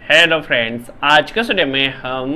Hello friends, आज के video में हम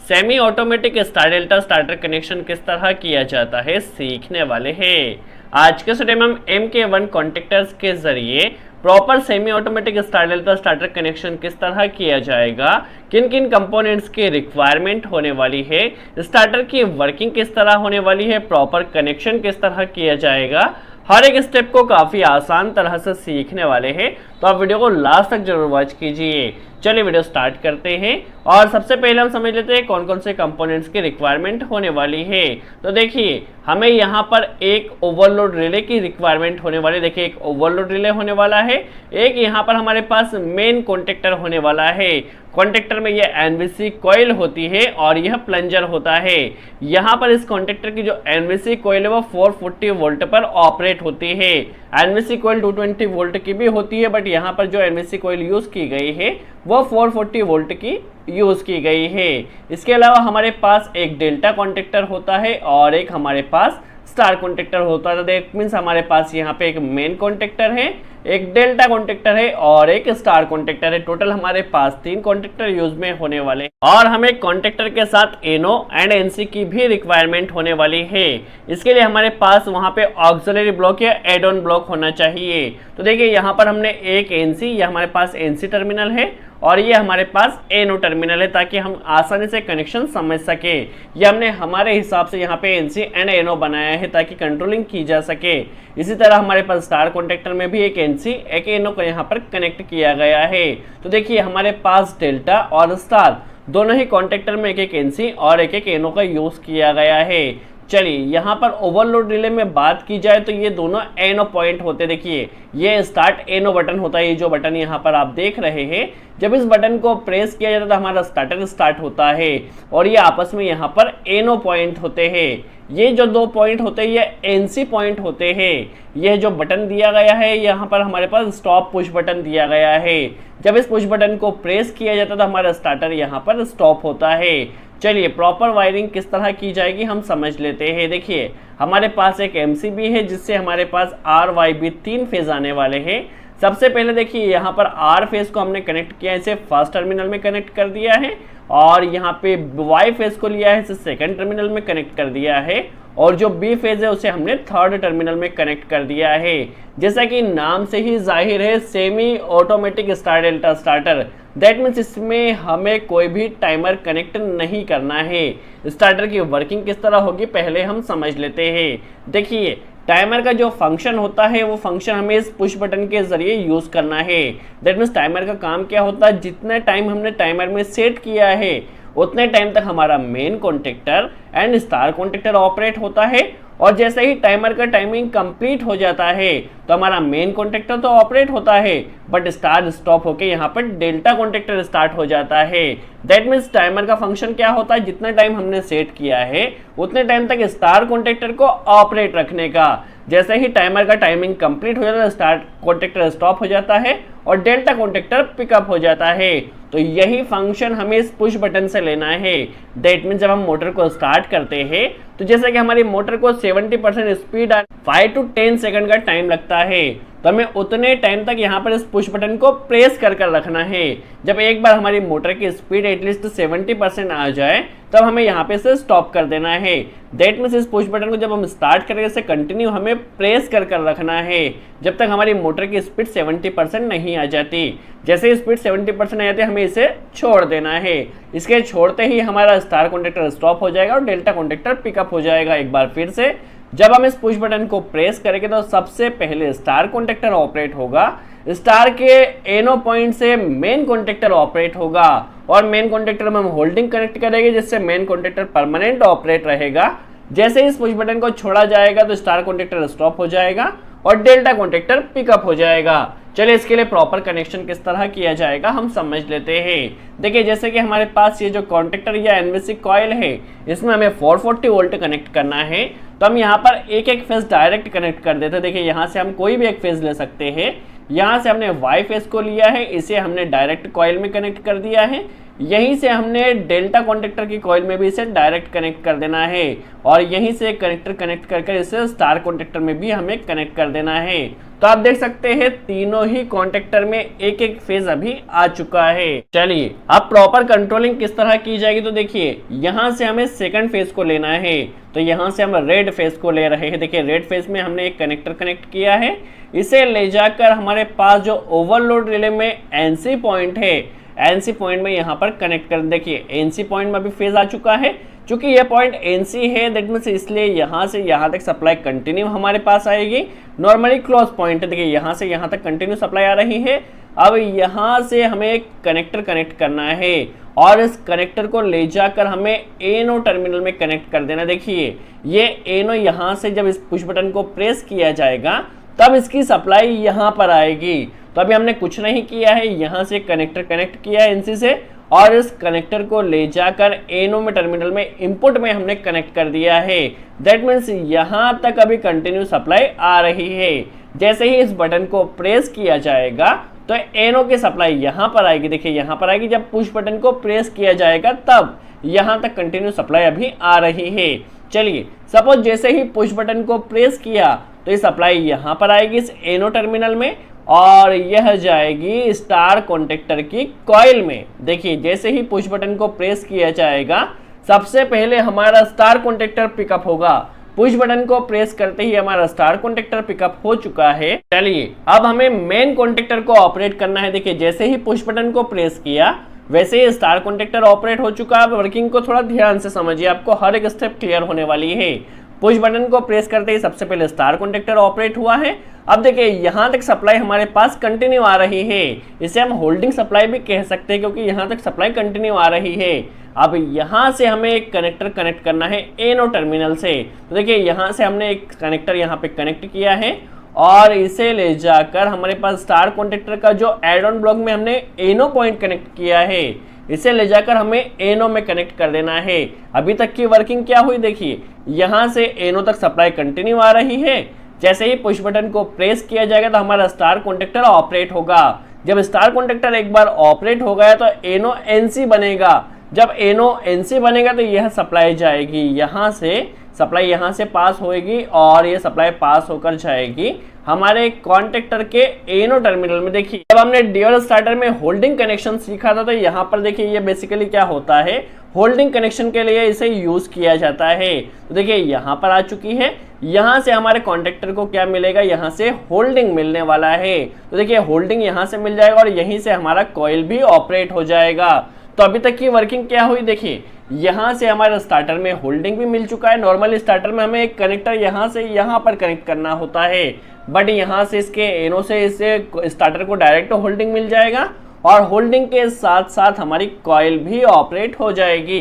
semi automatic star delta starter connection किस तरह किया जाता है सीखने वाले हैं। आज के वीडियो में हम MK1 कॉन्टेक्टर्स के जरिए proper semi automatic star delta starter connection किस तरह किया जाएगा, किन किन कंपोनेंट्स की रिक्वायरमेंट होने वाली है, स्टार्टर की वर्किंग किस तरह होने वाली है, प्रॉपर कनेक्शन किस तरह किया जाएगा, हर एक स्टेप को काफ़ी आसान तरह से सीखने वाले हैं। तो आप वीडियो को लास्ट तक जरूर वॉच कीजिए। चलिए वीडियो स्टार्ट करते हैं और सबसे पहले हम समझ लेते हैं कौन कौन से कंपोनेंट्स की रिक्वायरमेंट होने वाली है। तो देखिए, हमें यहाँ पर एक ओवरलोड रिले की रिक्वायरमेंट होने वाली है। देखिए, एक ओवरलोड रिले होने वाला है, एक यहाँ पर हमारे पास मेन कॉन्टेक्टर होने वाला है। कॉन्टेक्टर में यह एनवीसी कॉइल होती है और यह प्लंजर होता है। यहाँ पर इस कॉन्टेक्टर की जो एनवीसी कॉइल है वो 440 वोल्ट पर ऑपरेट होती है। एनवीसी कॉइल 220 वोल्ट की भी होती है, बट यहाँ पर जो एनवीसी कॉइल यूज की गई है वो 440 वोल्ट की यूज की गई है। इसके अलावा हमारे पास एक डेल्टा कॉन्टेक्टर होता है और एक हमारे पास स्टार कॉन्टेक्टर होता है। दैट मीन्स हमारे पास यहाँ पे एक मेन कॉन्टेक्टर है, एक डेल्टा कॉन्टेक्टर है और एक स्टार कॉन्टेक्टर है। टोटल हमारे पास 3 कॉन्टेक्टर यूज में होने वाले हैं और हमें कॉन्टेक्टर के साथ एनो एंड एनसी की भी रिक्वायरमेंट होने वाली है। इसके लिए हमारे पास वहाँ पे ऑक्सिलरी ब्लॉक या एड ऑन ब्लॉक होना चाहिए। तो देखिए, यहाँ पर हमने एक एनसी, यह हमारे पास एनसी टर्मिनल है और ये हमारे पास एनो टर्मिनल है, ताकि हम आसानी से कनेक्शन समझ सके। ये हमने हमारे हिसाब से यहाँ पे एनसी एंड एनो बनाया है ताकि कंट्रोलिंग की जा सके। इसी तरह हमारे पास स्टार कॉन्टेक्टर में भी एक एनसी एक एनो को यहाँ पर कनेक्ट किया गया है। तो देखिए, हमारे पास डेल्टा और स्टार दोनों ही कॉन्टेक्टर में एक एक एनसी और एक एक एनो का यूज किया गया है। चलिए, यहाँ पर ओवरलोड रिले में बात की जाए तो ये दोनों एनो पॉइंट होते हैं। देखिए, ये स्टार्ट एनो बटन होता है, ये जो बटन यहाँ पर आप देख रहे हैं, जब इस बटन को प्रेस किया जाता है तो हमारा स्टार्टर स्टार्ट होता है और ये आपस में यहाँ पर एनो पॉइंट होते हैं। ये जो 2 पॉइंट होते हैं ये एनसी पॉइंट होते हैं। यह जो बटन दिया गया है यहाँ पर हमारे पास स्टॉप पुश बटन दिया गया है। जब इस पुश बटन को प्रेस किया जाता है तो हमारा स्टार्टर यहाँ पर स्टॉप होता है। चलिए, प्रॉपर वायरिंग किस तरह की जाएगी हम समझ लेते हैं। देखिए, हमारे पास एक एमसीबी है जिससे हमारे पास RYB 3 फेज आने वाले हैं। सबसे पहले देखिए, यहाँ पर R फेज को हमने कनेक्ट किया है, इसे फर्स्ट टर्मिनल में कनेक्ट कर दिया है और यहाँ पे Y फेज को लिया है, इसे सेकंड टर्मिनल में कनेक्ट कर दिया है और जो B फेज है उसे हमने थर्ड टर्मिनल में कनेक्ट कर दिया है। जैसा कि नाम से ही जाहिर है, semi automatic star delta starter, that means इसमें हमें कोई भी टाइमर कनेक्ट नहीं करना है। स्टार्टर की वर्किंग किस तरह होगी पहले हम समझ लेते हैं। देखिए, टाइमर का जो फंक्शन होता है वो फंक्शन हमें इस पुश बटन के जरिए यूज करना है। दैट मीन्स टाइमर का काम क्या होता है, जितने टाइम हमने टाइमर में सेट किया है उतने टाइम तक हमारा main contactor and star contactor operate होता है और जैसे ही टाइमर का टाइमिंग कंप्लीट हो जाता है तो हमारा मेन कॉन्टेक्टर तो ऑपरेट होता है बट स्टार स्टॉप होके यहाँ पर डेल्टा कॉन्टेक्टर स्टार्ट हो जाता है। दैट मीन्स टाइमर का फंक्शन क्या होता है, जितना टाइम हमने सेट किया है उतने टाइम तक स्टार कॉन्टेक्टर को ऑपरेट रखने का। जैसे ही टाइमर का टाइमिंग कंप्लीट हो जाता है स्टार कॉन्टेक्टर स्टॉप हो जाता है और डेल्टा कॉन्टेक्टर पिकअप हो जाता है। तो यही फंक्शन हमें इस पुश बटन से लेना है। दैट मीन्स जब हम मोटर को स्टार्ट करते हैं तो जैसे कि हमारी मोटर को 70% स्पीड 5 to 10 सेकंड का टाइम लगता है, तो हमें उतने टाइम तक यहाँ पर इस पुश बटन को प्रेस कर रखना है। जब एक बार हमारी मोटर की स्पीड एटलीस्ट 70% आ जाए तब हमें यहाँ पे से स्टॉप कर देना है। दैट मीन्स इस पुश बटन को जब हम स्टार्ट करेंगे इसे कंटिन्यू हमें प्रेस कर रखना है जब तक हमारी मोटर की स्पीड 70% नहीं आ जाती। जैसे ही स्पीड 70% आ जाती है हमें इसे छोड़ देना है। इसके छोड़ते ही हमारा स्टार कॉन्टेक्टर स्टॉप हो जाएगा और डेल्टा कॉन्टेक्टर पिकअप हो जाएगा। एक बार फिर से जब हम इस पुश बटन को प्रेस करेंगे तो सबसे पहले स्टार कॉन्टेक्टर ऑपरेट होगा, स्टार के एनो पॉइंट से मेन कॉन्टेक्टर ऑपरेट होगा और मेन कॉन्टेक्टर में हम होल्डिंग कनेक्ट करेंगे जिससे मेन कॉन्टेक्टर परमानेंट ऑपरेट रहेगा। जैसे इस पुश बटन को छोड़ा जाएगा तो स्टार कॉन्टेक्टर स्टॉप हो जाएगा और डेल्टा कॉन्टेक्टर पिकअप हो जाएगा। चलिए, इसके लिए प्रॉपर कनेक्शन किस तरह किया जाएगा हम समझ लेते हैं। देखिए, जैसे कि हमारे पास ये जो कॉन्टेक्टर या एनवीसी कॉइल है इसमें हमें 440 वोल्ट कनेक्ट करना है, तो हम यहाँ पर एक एक फेज डायरेक्ट कनेक्ट कर देते हैं। देखिए, यहाँ से हम कोई भी एक फेज ले सकते हैं। यहाँ से हमने Y फेज को लिया है, इसे हमने डायरेक्ट कॉइल में कनेक्ट कर दिया है। यहीं से हमने डेल्टा कॉन्टेक्टर की कॉइल में भी इसे डायरेक्ट कनेक्ट कर देना है और यहीं से कनेक्टर कनेक्ट कर इसे स्टार कॉन्टेक्टर में भी हमें कनेक्ट कर देना है। तो आप देख सकते हैं तीनों ही कॉन्टेक्टर में एक एक फेज अभी आ चुका है। चलिए अब प्रॉपर कंट्रोलिंग किस तरह की जाएगी, तो देखिए यहां से हमें सेकंड फेज को लेना है। तो यहां से हम रेड फेज को ले रहे हैं। देखिए रेड फेज में हमने एक कनेक्टर कनेक्ट किया है, इसे ले जाकर हमारे पास जो ओवरलोड रिले में एनसी पॉइंट है, एनसी पॉइंट में यहाँ पर कनेक्ट कर। देखिए एनसी पॉइंट में अभी फेज आ चुका है, क्योंकि ये पॉइंट एनसी है दैट मीन्स इसलिए यहाँ से यहाँ तक सप्लाई कंटिन्यू हमारे पास आएगी। नॉर्मली क्लोज पॉइंट है, देखिए यहाँ से यहाँ तक कंटिन्यू सप्लाई आ रही है। अब यहाँ से हमें एक कनेक्टर कनेक्ट करना है और इस कनेक्टर को ले जाकर हमें एनो टर्मिनल में कनेक्ट कर देना। देखिए ये एनो यहाँ से जब इस पुश बटन को प्रेस किया जाएगा तब इसकी सप्लाई यहाँ पर आएगी। तो अभी हमने कुछ नहीं किया है, यहाँ से कनेक्टर कनेक्ट किया है एनसी से और इस कनेक्टर को ले जाकर एनो में टर्मिनल में इनपुट में हमने कनेक्ट कर दिया है। दैट मीन्स यहाँ तक अभी कंटिन्यू सप्लाई आ रही है। जैसे ही इस बटन को प्रेस किया जाएगा तो एनो की सप्लाई यहाँ पर आएगी। देखिए यहाँ पर आएगी, जब पुश बटन को प्रेस किया जाएगा तब यहाँ तक कंटिन्यू सप्लाई अभी आ रही है। चलिए सपोज जैसे ही पुश बटन को प्रेस किया तो ये सप्लाई यहाँ पर आएगी इस एनो टर्मिनल में और यह जाएगी स्टार कॉन्टेक्टर की कॉइल में। देखिए जैसे ही पुश बटन को प्रेस किया जाएगा सबसे पहले हमारा स्टार कॉन्टेक्टर पिकअप होगा। पुश बटन को प्रेस करते ही हमारा स्टार कॉन्टेक्टर पिकअप हो चुका है। चलिए अब हमें मेन कॉन्टेक्टर को ऑपरेट करना है। देखिए जैसे ही पुश बटन को प्रेस किया वैसे ही स्टार कॉन्टेक्टर ऑपरेट हो चुका है। वर्किंग को थोड़ा ध्यान से समझिए, आपको हर एक स्टेप क्लियर होने वाली है। पुश बटन को प्रेस करते ही सबसे पहले स्टार कॉन्टेक्टर ऑपरेट हुआ है। अब देखिए यहाँ तक सप्लाई हमारे पास कंटिन्यू आ रही है, इसे हम होल्डिंग सप्लाई भी कह सकते हैं क्योंकि यहाँ तक सप्लाई कंटिन्यू आ रही है। अब यहाँ से हमें एक कनेक्टर कनेक्ट करना है एनो टर्मिनल से। तो देखिए यहाँ से हमने एक कनेक्टर यहाँ पे कनेक्ट किया है और इसे ले जाकर हमारे पास स्टार कॉन्टेक्टर का जो एड ऑन ब्लॉक में हमने एनो पॉइंट कनेक्ट किया है इसे ले जाकर हमें एनो में कनेक्ट कर देना है। अभी तक की वर्किंग क्या हुई, देखिए यहाँ से एनो तक सप्लाई कंटिन्यू आ रही है। जैसे ही पुश बटन को प्रेस किया जाएगा तो हमारा स्टार कॉन्टेक्टर ऑपरेट होगा। जब स्टार कॉन्टेक्टर एक बार ऑपरेट हो गया तो एनो एनसी बनेगा। जब एनो एनसी बनेगा तो यह सप्लाई जाएगी, यहाँ से सप्लाई यहाँ से पास होएगी और ये सप्लाई पास होकर जाएगी हमारे कॉन्टेक्टर के एनो टर्मिनल में। देखिए जब हमने ड्यूअल स्टार्टर में होल्डिंग कनेक्शन सीखा था तो यहाँ पर देखिए ये बेसिकली क्या होता है, होल्डिंग कनेक्शन के लिए इसे यूज किया जाता है। तो देखिए यहाँ पर आ चुकी है, यहाँ से हमारे कॉन्टेक्टर को क्या मिलेगा, यहाँ से होल्डिंग मिलने वाला है। तो देखिए होल्डिंग यहाँ से मिल जाएगा और यहीं से हमारा कॉइल भी ऑपरेट हो जाएगा। तो अभी तक की वर्किंग क्या हुई, देखिए यहाँ से हमारे स्टार्टर में होल्डिंग भी मिल चुका है। नॉर्मली स्टार्टर में हमें एक कनेक्टर यहाँ से यहाँ पर कनेक्ट करना होता है, बट यहाँ से इसके एनो से इससे स्टार्टर को डायरेक्ट होल्डिंग मिल जाएगा और होल्डिंग के साथ साथ हमारी कॉइल भी ऑपरेट हो जाएगी।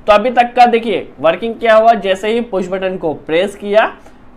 तो अभी तक का देखिए वर्किंग क्या हुआ, जैसे ही पुश बटन को प्रेस किया,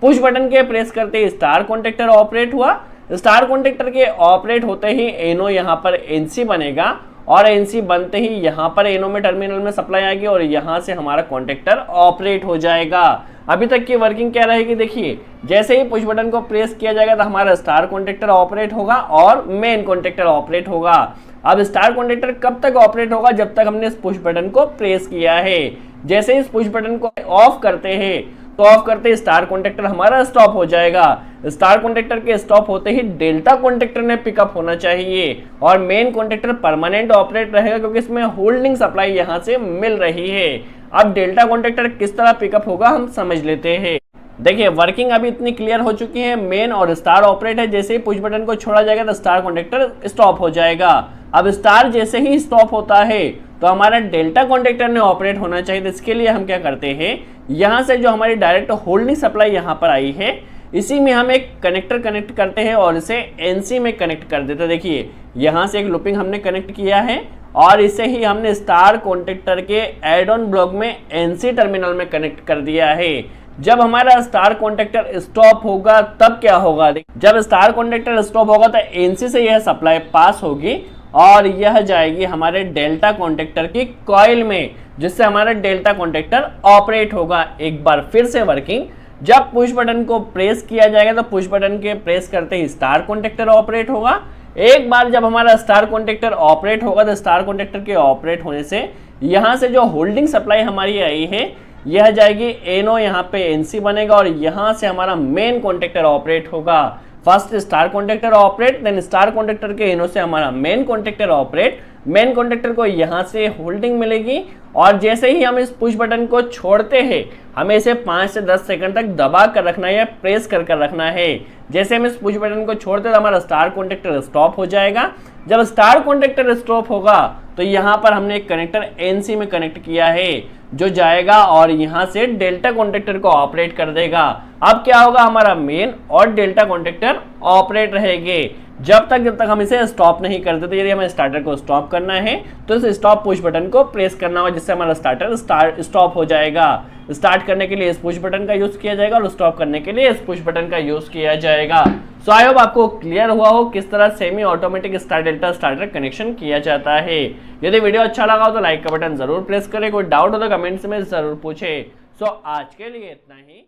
पुश बटन के प्रेस करते ही स्टार कॉन्टेक्टर ऑपरेट हुआ। स्टार कॉन्टेक्टर के ऑपरेट होते ही एनो यहाँ पर एनसी बनेगा और एनसी बनते ही यहाँ पर एनो में टर्मिनल में सप्लाई आएगी और यहाँ से हमारा कॉन्टेक्टर ऑपरेट हो जाएगा। अभी तक की वर्किंग क्या रहेगी, देखिए जैसे ही पुश बटन को प्रेस किया जाएगा तो हमारा स्टार कॉन्टेक्टर ऑपरेट होगा और मेन कॉन्टेक्टर ऑपरेट होगा। अब स्टार कॉन्टेक्टर कब तक ऑपरेट होगा, जब तक हमने इस पुश बटन को प्रेस किया है। जैसे इस पुश बटन को ऑफ करते हैं तो ऑफ करते स्टार कॉन्टेक्टर हमारा स्टॉप हो जाएगा। स्टार कॉन्टेक्टर के स्टॉप होते ही डेल्टा कॉन्टेक्टर ने पिकअप होना चाहिए और मेन कॉन्टेक्टर परमानेंट ऑपरेट रहेगा क्योंकि इसमें होल्डिंग सप्लाई यहाँ से मिल रही है। अब डेल्टा कॉन्टेक्टर किस तरह पिकअप होगा हम समझ लेते हैं। देखिए वर्किंग अभी इतनी क्लियर हो चुकी है, मेन और स्टार ऑपरेट है। जैसे ही पुश बटन को छोड़ा जाएगा तो स्टार कॉन्टेक्टर स्टॉप हो जाएगा। अब स्टार जैसे ही स्टॉप होता है तो हमारा डेल्टा कॉन्टेक्टर ने ऑपरेट होना चाहिए। तो इसके लिए हम क्या करते हैं, यहाँ से जो हमारी डायरेक्ट होल्डिंग सप्लाई यहाँ पर आई है इसी में हम एक कनेक्टर कनेक्ट करते हैं और इसे एनसी में कनेक्ट कर देते हैं। देखिए यहाँ से एक लूपिंग हमने कनेक्ट किया है और इसे ही हमने स्टार कॉन्टेक्टर के एड ऑन ब्लॉक में एनसी टर्मिनल में कनेक्ट कर दिया है। जब हमारा स्टार कॉन्टेक्टर स्टॉप होगा तब क्या होगा, जब स्टार कॉन्टेक्टर स्टॉप होगा तो एनसी से यह सप्लाई पास होगी और यह जाएगी हमारे डेल्टा कॉन्टेक्टर की कॉइल में, जिससे हमारा डेल्टा कॉन्टेक्टर ऑपरेट होगा। एक बार फिर से वर्किंग, जब पुश बटन को प्रेस किया जाएगा तो पुश बटन के प्रेस करते ही स्टार कॉन्टेक्टर ऑपरेट होगा। एक बार जब हमारा स्टार कॉन्टेक्टर ऑपरेट होगा तो स्टार कॉन्टेक्टर के ऑपरेट होने से यहाँ से जो होल्डिंग सप्लाई हमारी आई है यह जाएगी एनो, यहाँ पे एनसी बनेगा और यहाँ से हमारा मेन कॉन्टेक्टर ऑपरेट होगा। First star contactor operate, then star contactor के इनो से हमारा main contactor operate, main contactor को यहाँ से होल्डिंग मिलेगी और जैसे ही हम इस पुश बटन को छोड़ते हैं हमें इसे 5 से 10 सेकंड तक दबा कर रखना है या प्रेस कर रखना है। जैसे हम इस पुश बटन को छोड़ते हैं तो हमारा स्टार कॉन्टेक्टर स्टॉप हो जाएगा। जब स्टार कॉन्टेक्टर स्टॉप होगा तो यहाँ पर हमने एक कनेक्टर एनसी में कनेक्ट किया है जो जाएगा और यहाँ से डेल्टा कॉन्टेक्टर को ऑपरेट कर देगा। अब क्या होगा, हमारा मेन और डेल्टा कॉन्टेक्टर ऑपरेट रहेंगे जब तक हम इसे स्टॉप नहीं कर देते। यदि हमें स्टार्टर को स्टॉप करना है तो इस स्टॉप पुश बटन को प्रेस करना होगा जिससे हमारा स्टार्टर स्टॉप हो जाएगा। स्टार्ट करने के लिए इस पुश बटन का यूज किया जाएगा और स्टॉप करने के लिए इस पुश बटन का यूज किया जाएगा। सो आई होप आपको क्लियर हुआ हो किस तरह semi automatic star delta starter connection किया जाता है। यदि वीडियो अच्छा लगा हो तो लाइक का बटन जरूर प्रेस करें, कोई डाउट हो तो कमेंट्स में जरूर पूछे। सो आज के लिए इतना ही।